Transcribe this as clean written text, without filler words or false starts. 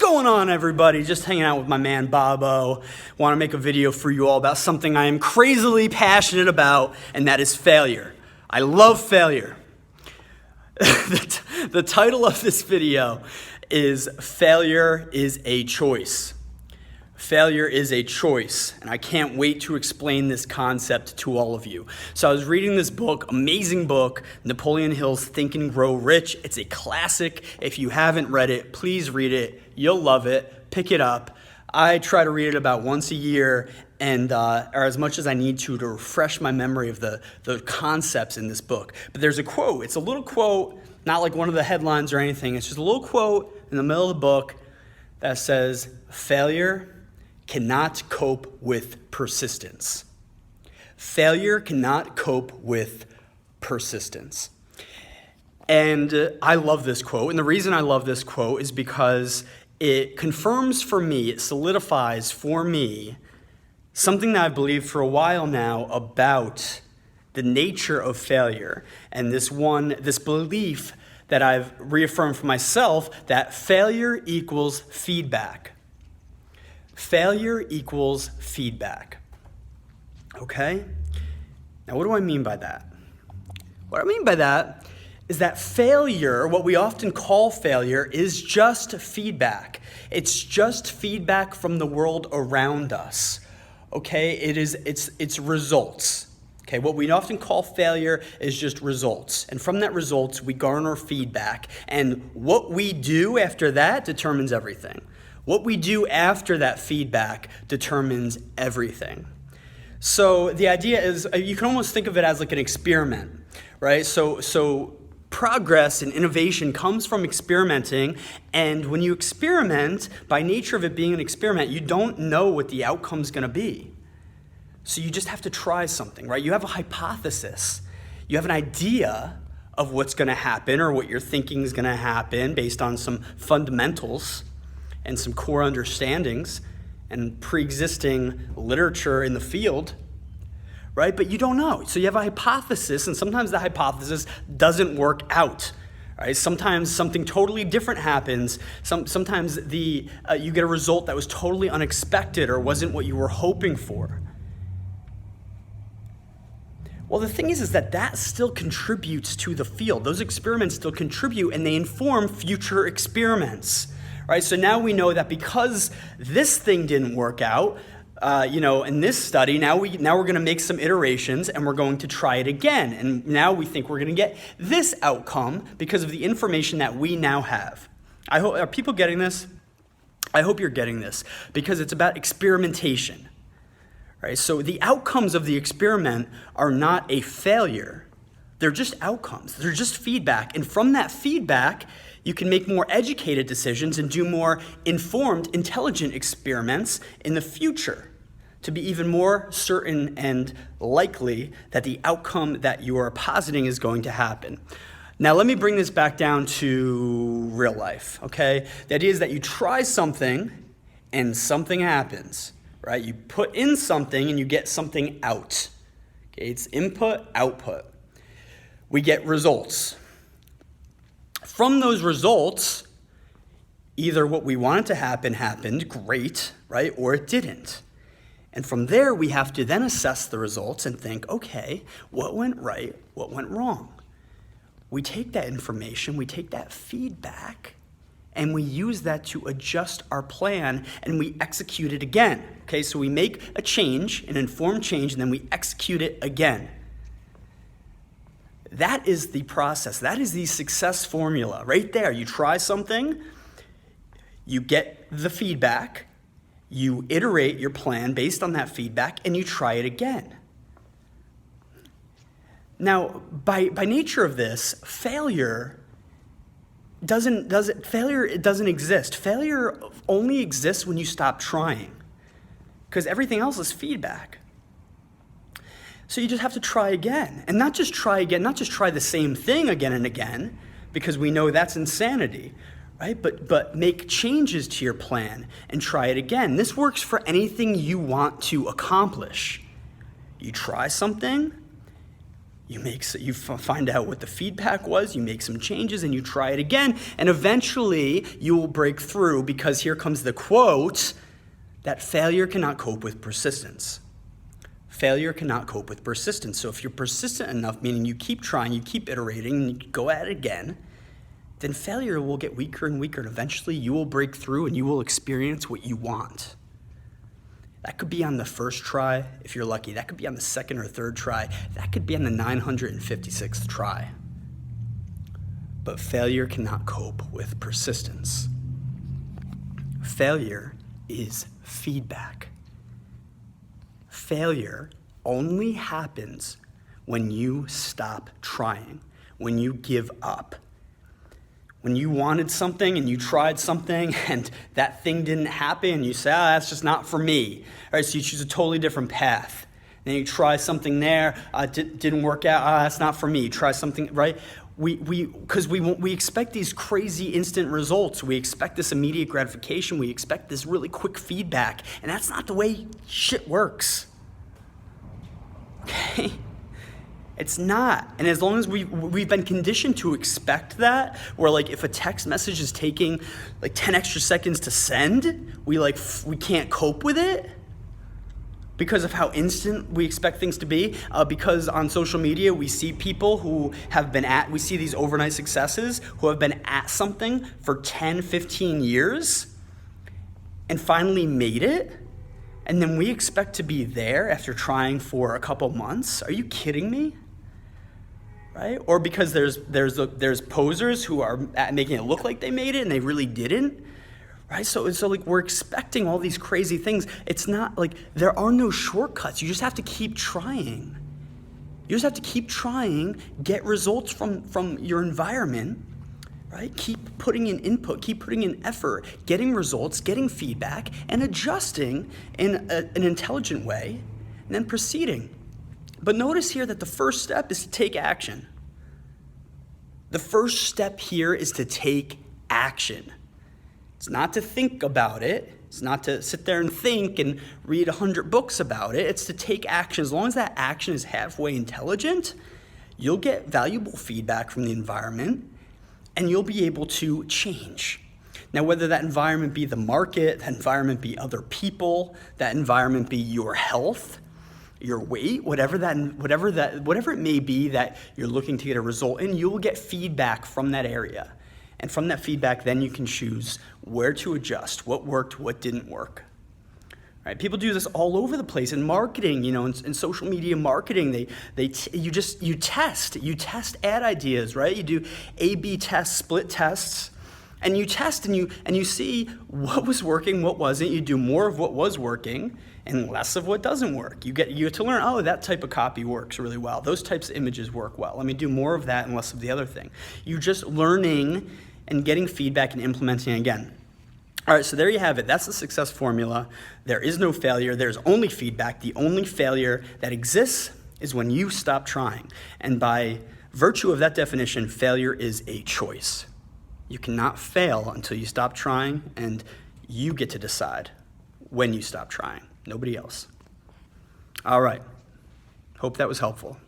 going on, everybody? Just hanging out with my man Bobo. Want to make a video for you all about something I am crazily passionate about, and that is failure. I love failure. The title of this video is Failure is a Choice. Failure is a choice, and I can't wait to explain this concept to all of you. So I was reading this book, amazing book, Napoleon Hill's Think and Grow Rich. It's a classic. If you haven't read it, please read it. You'll love it. Pick it up. I try to read it about once a year, and or as much as I need to refresh my memory of the concepts in this book. But there's a quote. It's a little quote, not like one of the headlines or anything. It's just a little quote in the middle of the book that says, "Failure cannot cope with persistence." Failure cannot cope with persistence. And I love this quote. And the reason I love this quote is because it confirms for me, it solidifies for me something that I've believed for a while now about the nature of failure. And this belief that I've reaffirmed for myself, that failure equals feedback. Failure equals feedback. Okay? Now, what do I mean by that? What I mean by that is that failure, what we often call failure, is just feedback. It's just feedback from the world around us. Okay? It's results. Okay, what we often call failure is just results. And from that results, we garner feedback. And what we do after that determines everything. What we do after that feedback determines everything. So the idea is, you can almost think of it as like an experiment, right? So progress and innovation comes from experimenting, and when you experiment, by nature of it being an experiment, you don't know what the outcome's gonna be. So you just have to try something, right? You have a hypothesis. You have an idea of what's gonna happen or what you're thinking is gonna happen based on some fundamentals and some core understandings and pre-existing literature in the field, right? But you don't know. So you have a hypothesis, and sometimes the hypothesis doesn't work out, right? Sometimes something totally different happens. Sometimes you get a result that was totally unexpected or wasn't what you were hoping for. Well, the thing is that still contributes to the field. Those experiments still contribute, and they inform future experiments. Right, so now we know that because this thing didn't work out, in this study, now we're going to make some iterations and we're going to try it again. And now we think we're going to get this outcome because of the information that we now have. Are people getting this? I hope you're getting this, because it's about experimentation. Right, so the outcomes of the experiment are not a failure. They're just outcomes. They're just feedback. And from that feedback, you can make more educated decisions and do more informed, intelligent experiments in the future to be even more certain and likely that the outcome that you are positing is going to happen. Now, let me bring this back down to real life, okay? The idea is that you try something and something happens, right? You put in something and you get something out. Okay, it's input, output. We get results. From those results, either what we wanted to happen happened, great, right, or it didn't. And from there, we have to then assess the results and think, okay, what went right, what went wrong? We take that information, we take that feedback, and we use that to adjust our plan, and we execute it again. Okay, so we make a change, an informed change, and then we execute it again. That is the process. That is the success formula right there. You try something, you get the feedback, you iterate your plan based on that feedback, and you try it again. Now, by nature of this, failure doesn't exist. Failure only exists when you stop trying, because everything else is feedback. So you just have to try again, and not just try the same thing again and again, because we know that's insanity, right? But make changes to your plan and try it again. This works for anything you want to accomplish. You try something, You find out what the feedback was, you make some changes, and you try it again, and eventually you will break through, because here comes the quote, that failure cannot cope with persistence. Failure cannot cope with persistence. So if you're persistent enough, meaning you keep trying, you keep iterating, and you go at it again, then failure will get weaker and weaker, and eventually you will break through and you will experience what you want. That could be on the first try, if you're lucky. That could be on the second or third try. That could be on the 956th try. But failure cannot cope with persistence. Failure is feedback. Failure only happens when you stop trying, when you give up. When you wanted something and you tried something and that thing didn't happen and you say, that's just not for me. All right, so you choose a totally different path. Then you try something there, didn't work out, that's not for me. You try something, right? Because we expect these crazy instant results. We expect this immediate gratification. We expect this really quick feedback. And that's not the way shit works. Okay? It's not. And as long as we've been conditioned to expect that, where like if a text message is taking like 10 extra seconds to send, we can't cope with it because of how instant we expect things to be. Because on social media, we see people who we see these overnight successes who have been at something for 10, 15 years and finally made it. And then we expect to be there after trying for a couple months. Are you kidding me? Right? Or because there's posers who are making it look like they made it and they really didn't, right? So like we're expecting all these crazy things. It's not like there are no shortcuts. You just have to keep trying. You just have to keep trying, get results from your environment, right? Keep putting in input, keep putting in effort, getting results, getting feedback, and adjusting in an intelligent way, and then proceeding. But notice here that the first step is to take action. The first step here is to take action. It's not to think about it. It's not to sit there and think and read 100 books about it. It's to take action. As long as that action is halfway intelligent, you'll get valuable feedback from the environment and you'll be able to change. Now, whether that environment be the market, that environment be other people, that environment be your health, your weight, whatever it may be that you're looking to get a result in, you will get feedback from that area. And from that feedback, then you can choose where to adjust, what worked, what didn't work. Right? People do this all over the place in marketing, in social media marketing. You test ad ideas, right? You do A/B tests, split tests. And you test and you see what was working, what wasn't. You do more of what was working and less of what doesn't work. You get to learn, that type of copy works really well. Those types of images work well. Let me do more of that and less of the other thing. You're just learning and getting feedback and implementing again. All right, so there you have it. That's the success formula. There is no failure. There's only feedback. The only failure that exists is when you stop trying. And by virtue of that definition, failure is a choice. You cannot fail until you stop trying, and you get to decide when you stop trying. Nobody else. All right. Hope that was helpful.